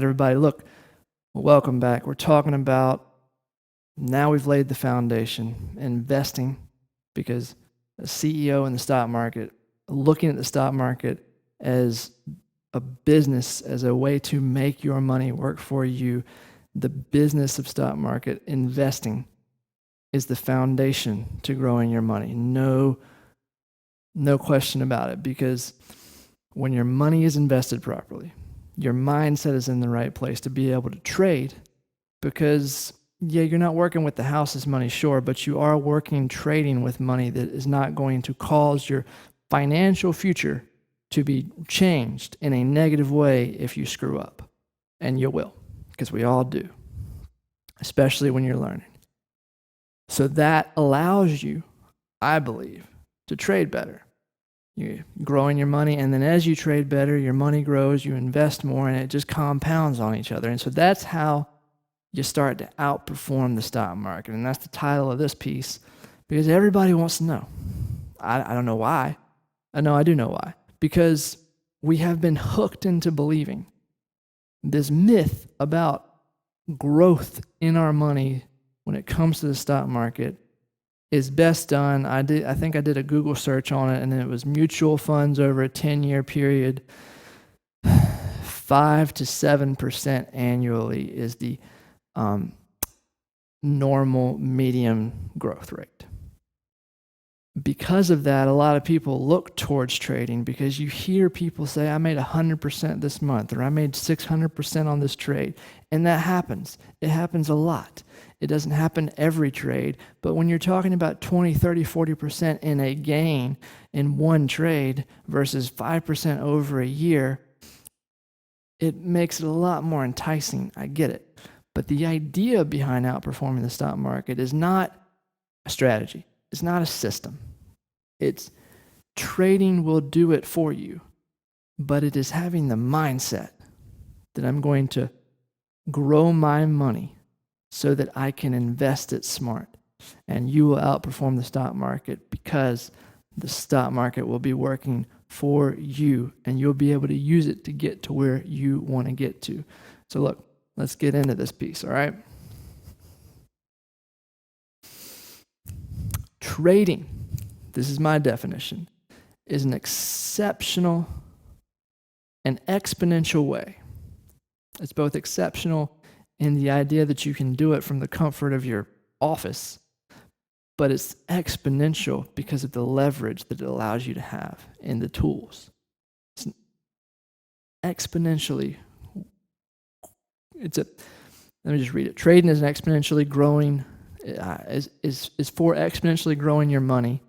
right, everybody, look, welcome back. We're talking about now we've laid the foundation, investing, because a CEO in the stock market, looking at the stock market as a business, as a way to make your money work for you, the business of stock market investing is the foundation to growing your money. No question about it, because when your money is invested properly, your mindset is in the right place to be able to trade, because you're not working with the house's money, sure, but you are working trading with money that is not going to cause your financial future to be changed in a negative way if you screw up. And you will, because we all do, especially when you're learning. So that allows you, I believe, to trade better. You're growing your money, and then as you trade better, your money grows, you invest more, and it just compounds on each other. And so that's how you start to outperform the stock market. And that's the title of this piece, because everybody wants to know. I don't know why. I know I do know why. Because we have been hooked into believing this myth about growth in our money when it comes to the stock market is best done. I think I did a Google search on it, and it was mutual funds over a 10-year period. 5 to 7% annually is the normal medium growth rate. Because of that, a lot of people look towards trading, because you hear people say, I made 100% this month, or I made 600% on this trade. And that happens. It happens a lot. It doesn't happen every trade, but when you're talking about 20, 30, 40% in a gain in one trade versus 5% over a year, it makes it a lot more enticing. I get it. But the idea behind outperforming the stock market is not a strategy. It's not a system. It's trading will do it for you, but it is having the mindset that I'm going to grow my money so that I can invest it smart. And you will outperform the stock market, because the stock market will be working for you, and you'll be able to use it to get to where you want to get to. So look, let's get into this piece, all right? Trading, this is my definition, is an exceptional and exponential way. It's both exceptional in the idea that you can do it from the comfort of your office, but it's exponential because of the leverage that it allows you to have in the tools. It's exponentially, let me just read it. Trading is an exponentially growing, is for exponentially growing your money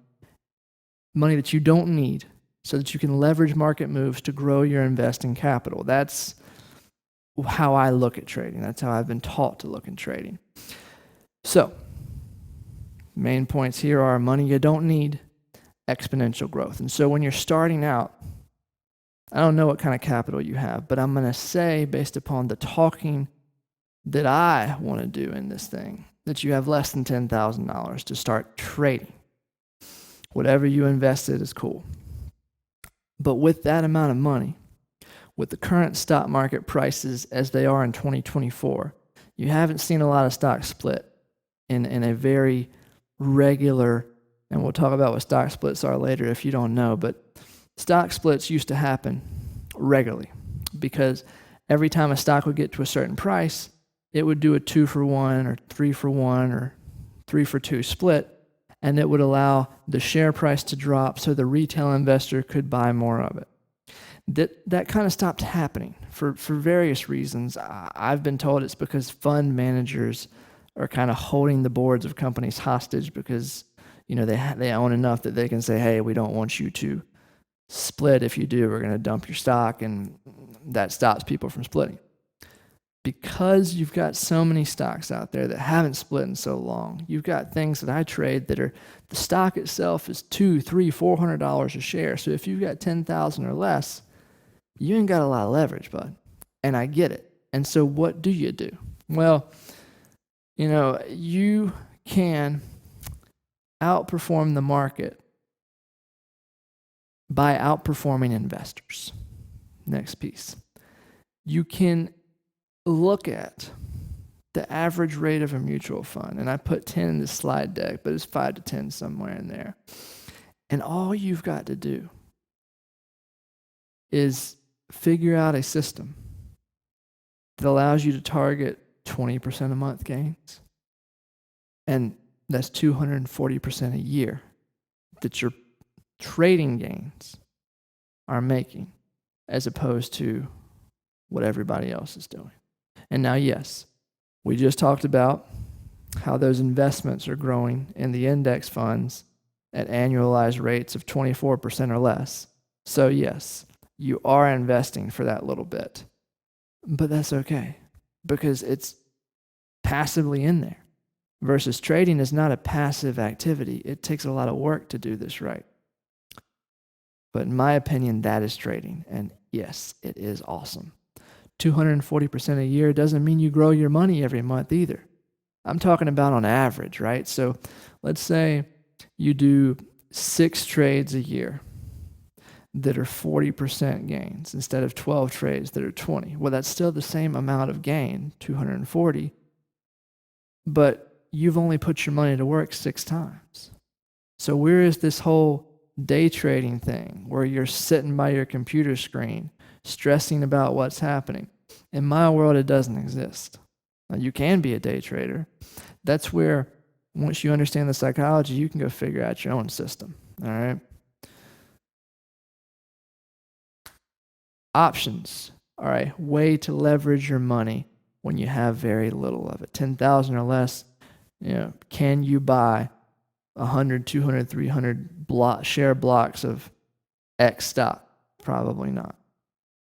that you don't need, so that you can leverage market moves to grow your investing capital. That's how I look at trading. That's how I've been taught to look at trading. So, main points here are money you don't need, exponential growth. And so when you're starting out, I don't know what kind of capital you have, but I'm going to say, based upon the talking that I want to do in this thing, that you have less than $10,000 to start trading. Whatever you invested is cool. But with that amount of money, with the current stock market prices as they are in 2024, you haven't seen a lot of stocks split in a very regular, and we'll talk about what stock splits are later if you don't know, but stock splits used to happen regularly, because every time a stock would get to a certain price, it would do a 2-for-1 or 3-for-1 or 3-for-2 split, and it would allow the share price to drop so the retail investor could buy more of it. That kind of stopped happening for various reasons. I've been told it's because fund managers are kind of holding the boards of companies hostage, because they own enough that they can say, hey, we don't want you to split. If you do, we're going to dump your stock, and that stops people from splitting. Because you've got so many stocks out there that haven't split in so long, you've got things that I trade that are, the stock itself is $200, $300, $400 a share. So if you've got 10,000 or less, you ain't got a lot of leverage, bud. And I get it. And so what do? Well, you can outperform the market by outperforming investors. Next piece. You can look at the average rate of a mutual fund, and I put 10 in the slide deck, but it's 5 to 10 somewhere in there. And all you've got to do is figure out a system that allows you to target 20% a month gains. And that's 240% a year that your trading gains are making, as opposed to what everybody else is doing. And now, yes, we just talked about how those investments are growing in the index funds at annualized rates of 24% or less. So yes, you are investing for that little bit, but that's okay because it's passively in there. Versus trading is not a passive activity. It takes a lot of work to do this right. But in my opinion, that is trading. And yes, it is awesome. 240% a year doesn't mean you grow your money every month either. I'm talking about on average, right? So let's say you do 6 trades a year that are 40% gains instead of 12 trades that are 20. Well, that's still the same amount of gain, 240, but you've only put your money to work 6 times. So where is this whole day trading thing where you're sitting by your computer screen stressing about what's happening? In my world, it doesn't exist. Now, you can be a day trader. That's where, once you understand the psychology, you can go figure out your own system. All right? Options are a way to leverage your money when you have very little of it. 10,000 or less. Can you buy 100, 200, 300 share blocks of X stock? Probably not.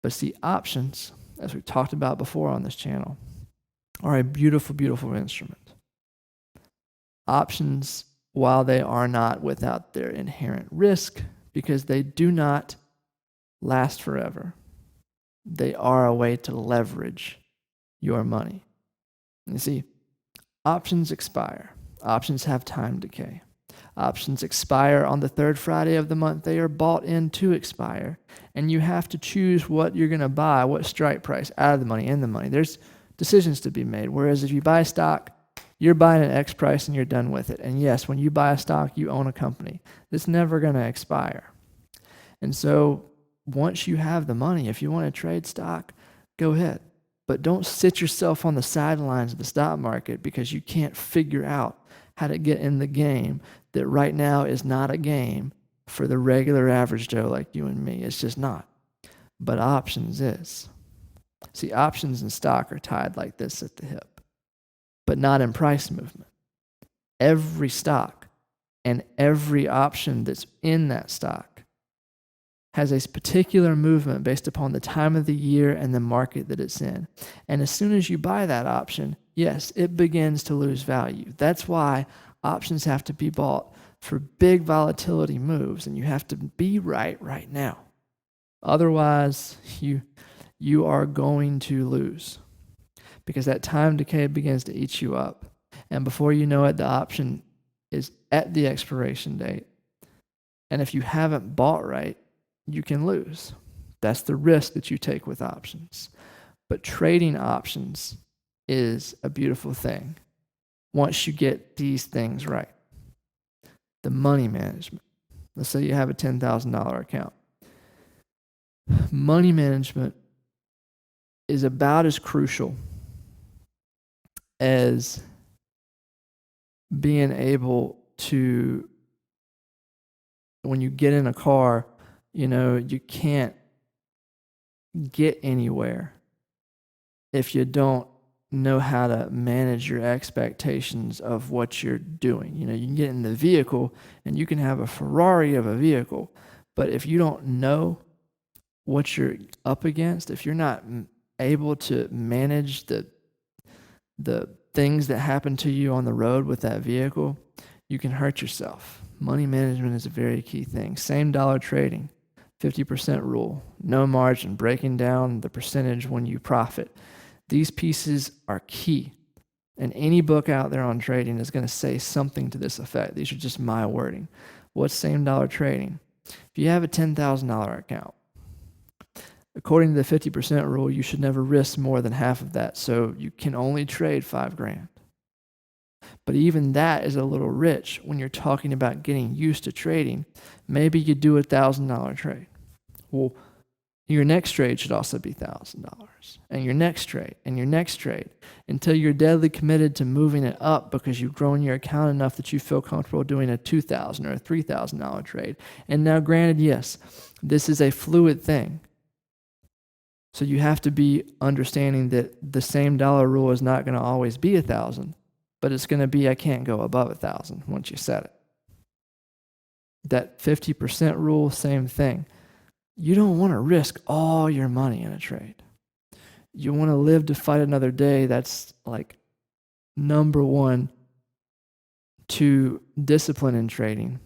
But see, options, as we've talked about before on this channel, are a beautiful, beautiful instrument. Options, while they are not without their inherent risk, because they do not last forever, they are a way to leverage your money. You see, options expire. Options have time decay. Options expire on the 3rd Friday of the month. They are bought in to expire. And you have to choose what you're going to buy, what strike price, out of the money, in the money. There's decisions to be made. Whereas if you buy stock, you're buying at X price and you're done with it. And yes, when you buy a stock, you own a company. It's never going to expire. And so once you have the money, if you want to trade stock, go ahead. But don't sit yourself on the sidelines of the stock market because you can't figure out how to get in the game that right now is not a game for the regular average Joe like you and me. It's just not. But options is. See, options and stock are tied like this at the hip, but not in price movement. Every stock and every option that's in that stock has a particular movement based upon the time of the year and the market that it's in. And as soon as you buy that option, yes, it begins to lose value. That's why options have to be bought for big volatility moves, and you have to be right now. Otherwise, you are going to lose because that time decay begins to eat you up. And before you know it, the option is at the expiration date. And if you haven't bought right, you can lose. That's the risk that you take with options. But trading options is a beautiful thing once you get these things right. The money management. Let's say you have a $10,000 account. Money management is about as crucial as being able to, when you get in a car, you can't get anywhere if you don't know how to manage your expectations of what you're doing. You can get in the vehicle and you can have a Ferrari of a vehicle, but if you don't know what you're up against, if you're not able to manage the things that happen to you on the road with that vehicle, you can hurt yourself. Money management is a very key thing. Same dollar trading. 50% rule, no margin, breaking down the percentage when you profit. These pieces are key. And any book out there on trading is going to say something to this effect. These are just my wording. What's same dollar trading? If you have a $10,000 account, According to the 50% rule, you should never risk more than half of that. So you can only trade $5,000. But even that is a little rich when you're talking about getting used to trading. Maybe you do $1,000 trade. Well, your next trade should also be $1,000, and your next trade, and your next trade, until you're deadly committed to moving it up because you've grown your account enough that you feel comfortable doing a $2,000 or a $3,000 trade. And now, granted, yes, this is a fluid thing. So you have to be understanding that the same dollar rule is not going to always be 1,000, but it's going to be I can't go above 1,000 once you set it. That 50% rule, same thing. You don't want to risk all your money in a trade. You want to live to fight another day. That's like number one to discipline in trading,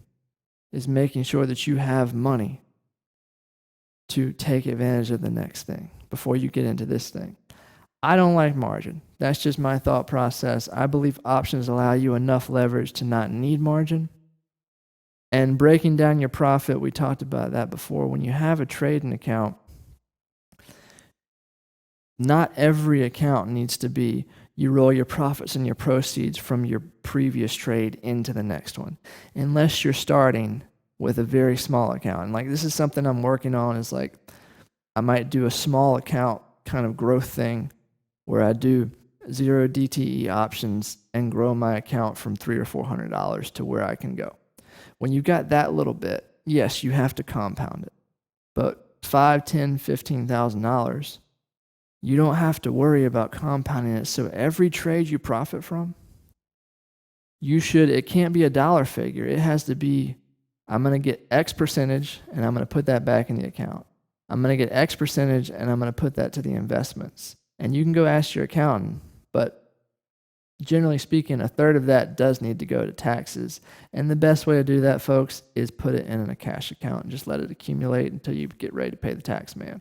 is making sure that you have money to take advantage of the next thing before you get into this thing. I don't like margin. That's just my thought process. I believe options allow you enough leverage to not need margin. And breaking down your profit, we talked about that before. When you have a trading account, not every account needs to be you roll your profits and your proceeds from your previous trade into the next one, unless you're starting with a very small account. And like, this is something I'm working on, is like I might do a small account kind of growth thing where I do 0 DTE options and grow my account from $300 or $400 to where I can go. When you got that little bit, yes, you have to compound it. But $5,000, $10,000, $15,000, you don't have to worry about compounding it. So every trade you profit from, it can't be a dollar figure. It has to be, I'm going to get X percentage and I'm going to put that back in the account. I'm going to get X percentage and I'm going to put that to the investments. And you can go ask your accountant, but generally speaking, a third of that does need to go to taxes. And the best way to do that, folks, is put it in a cash account and just let it accumulate until you get ready to pay the tax man.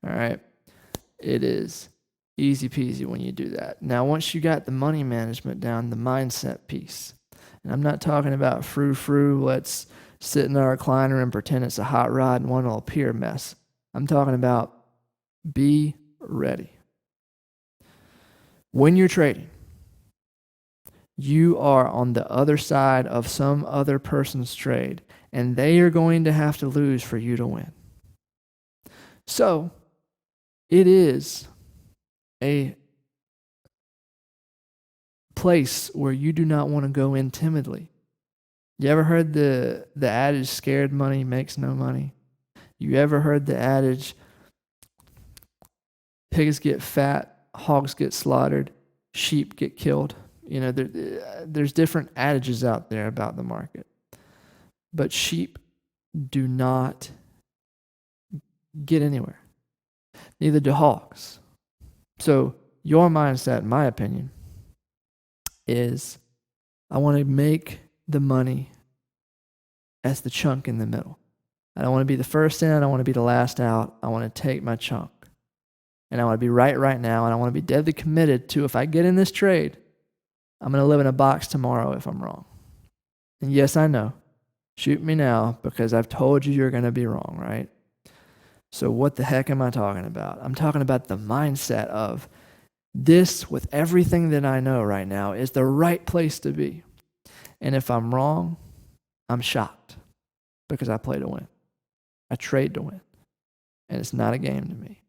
All right. It is easy peasy when you do that. Now, once you got the money management down, the mindset piece, and I'm not talking about frou-frou, let's sit in our recliner and pretend it's a hot rod and one will appear mess. I'm talking about be ready. When you're trading, you are on the other side of some other person's trade, and they are going to have to lose for you to win. So, it is a place where you do not want to go in timidly. You ever heard the adage, scared money makes no money? You ever heard the adage, pigs get fat, hogs get slaughtered, sheep get killed? You know, there's different adages out there about the market. But sheep do not get anywhere. Neither do hogs. So your mindset, in my opinion, is I want to make the money as the chunk in the middle. I don't want to be the first in. I don't want to be the last out. I want to take my chunk. And I want to be right now. And I want to be deadly committed to, if I get in this trade, I'm going to live in a box tomorrow if I'm wrong. And yes, I know. Shoot me now because I've told you you're going to be wrong, right? So what the heck am I talking about? I'm talking about the mindset of this, with everything that I know right now, is the right place to be. And if I'm wrong, I'm shocked because I play to win. I trade to win. And it's not a game to me.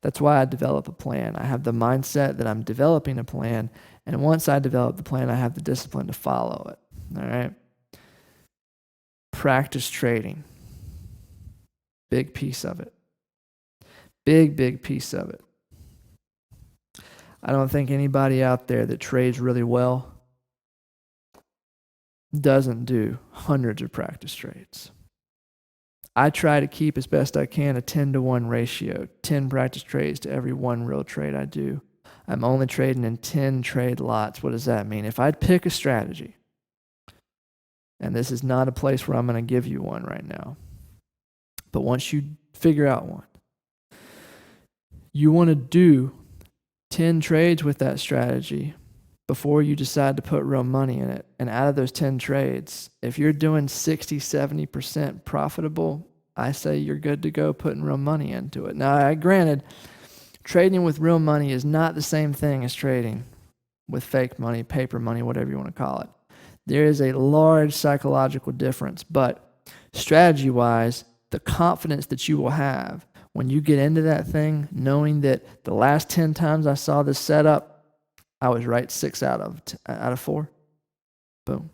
That's why I develop a plan. I have the mindset that I'm developing a plan. And once I develop the plan, I have the discipline to follow it. All right? Practice trading. Big piece of it. Big piece of it. I don't think anybody out there that trades really well doesn't do hundreds of practice trades. I try to keep as best I can a 10-to-1 ratio, 10 practice trades to every one real trade I do. I'm only trading in 10 trade lots. What does that mean? If I'd pick a strategy, and this is not a place where I'm going to give you one right now, but once you figure out one, you want to do 10 trades with that strategy before you decide to put real money in it. And out of those 10 trades, if you're doing 60, 70% profitable, I say you're good to go putting real money into it. Now, granted, trading with real money is not the same thing as trading with fake money, paper money, whatever you want to call it. There is a large psychological difference, but strategy-wise, the confidence that you will have when you get into that thing, knowing that the last 10 times I saw this setup, I was right 6 out of 4. Boom.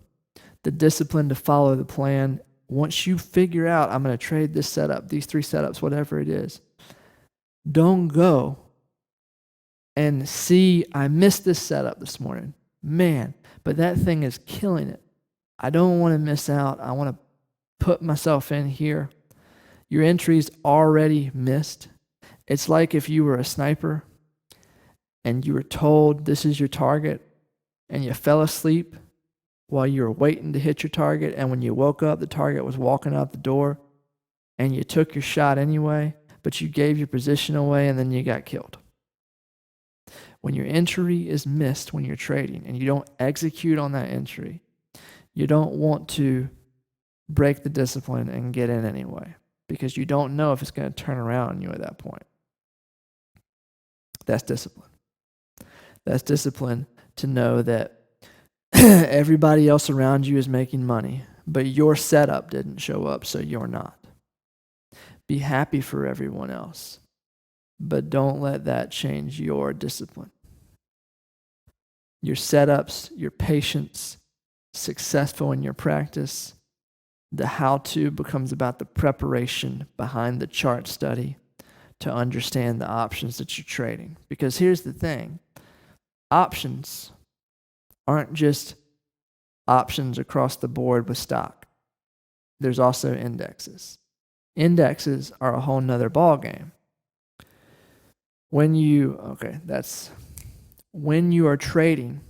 The discipline to follow the plan. Once you figure out, I'm going to trade this setup, these 3 setups, whatever it is, don't go and see, I missed this setup this morning. Man, but that thing is killing it. I don't want to miss out. I want to put myself in here. Your entry's already missed. It's like if you were a sniper and you were told this is your target and you fell asleep while you were waiting to hit your target, and when you woke up, the target was walking out the door, and you took your shot anyway, but you gave your position away, and then you got killed. When your entry is missed when you're trading, and you don't execute on that entry, you don't want to break the discipline and get in anyway, because you don't know if it's going to turn around on you at that point. That's discipline. That's discipline to know that everybody else around you is making money, but your setup didn't show up, so you're not. Be happy for everyone else, but don't let that change your discipline. Your setups, your patience, successful in your practice, the how-to becomes about the preparation behind the chart study to understand the options that you're trading. Because here's the thing, options aren't just options across the board with stock. There's also indexes. Indexes are a whole nother ball game. When you are trading,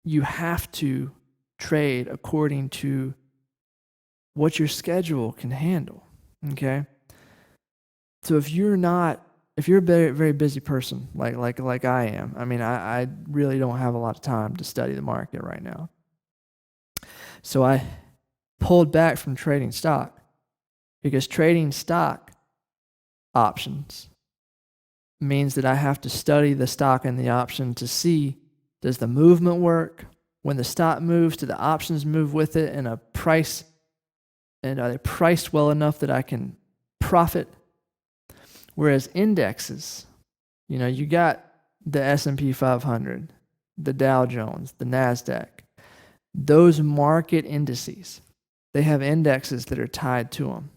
you have to trade according to what your schedule can handle. Okay? So if you're a very, very busy person, like I am, I mean, I really don't have a lot of time to study the market right now. So I pulled back from trading stock, because trading stock options means that I have to study the stock and the option to see, does the movement work? When the stock moves, do the options move with it in a price? And are they priced well enough that I can profit? Whereas indexes, you got the S&P 500, the Dow Jones, the NASDAQ. Those market indices, they have indexes that are tied to them.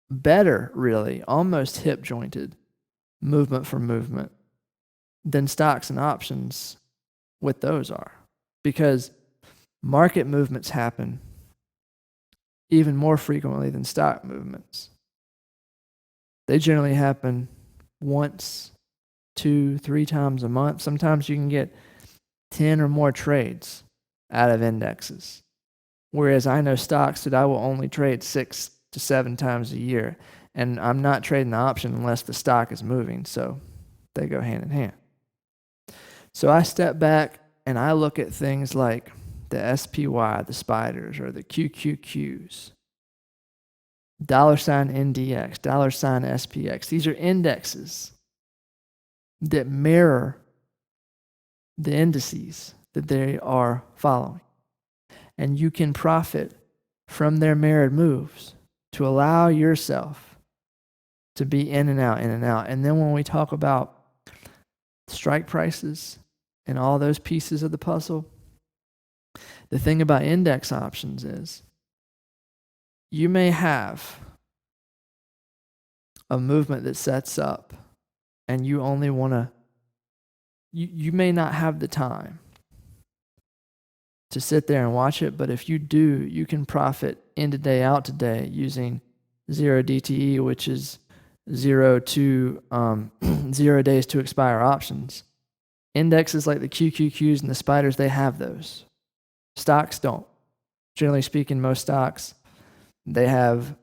Better, really, almost hip-jointed movement for movement than stocks and options with those are. Because market movements happen even more frequently than stock movements. They generally happen once, 2, 3 times a month. Sometimes you can get 10 or more trades out of indexes. Whereas I know stocks that I will only trade 6 to 7 times a year. And I'm not trading the option unless the stock is moving. So they go hand in hand. So I step back and I look at things like the SPY, the spiders, or the QQQs. $NDX, $SPX. These are indexes that mirror the indices that they are following. And you can profit from their mirrored moves to allow yourself to be in and out, in and out. And then when we talk about strike prices and all those pieces of the puzzle, the thing about index options is you may have a movement that sets up and you only want to, you may not have the time to sit there and watch it, but if you do, you can profit in today, out today using 0 DTE, which is 0 days to expire options. Indexes like the QQQs and the spiders, they have those. Stocks don't. Generally speaking, most stocks, they have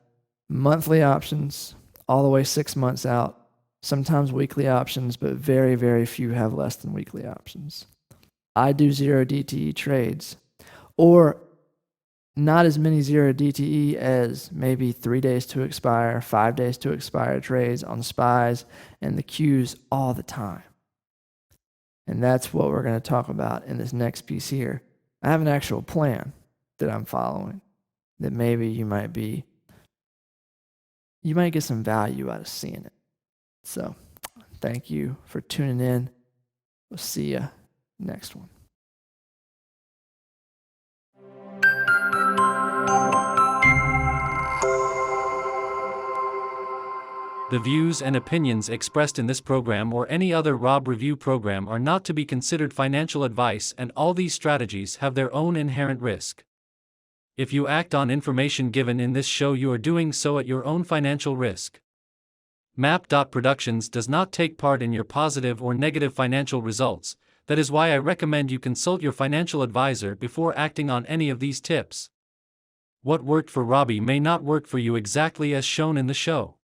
monthly options all the way 6 months out, sometimes weekly options, but very, very few have less than weekly options. I do 0 DTE trades, or not as many 0 DTE as maybe 3 days to expire, 5 days to expire trades on SPYs and the Qs all the time. And that's what we're going to talk about in this next piece here. I have an actual plan that I'm following that maybe you might get some value out of seeing it. So thank you for tuning in. We'll see you next one. The views and opinions expressed in this program or any other Rob Review program are not to be considered financial advice, and all these strategies have their own inherent risk. If you act on information given in this show, you are doing so at your own financial risk. Map.Productions does not take part in your positive or negative financial results. That is why I recommend you consult your financial advisor before acting on any of these tips. What worked for Robbie may not work for you exactly as shown in the show.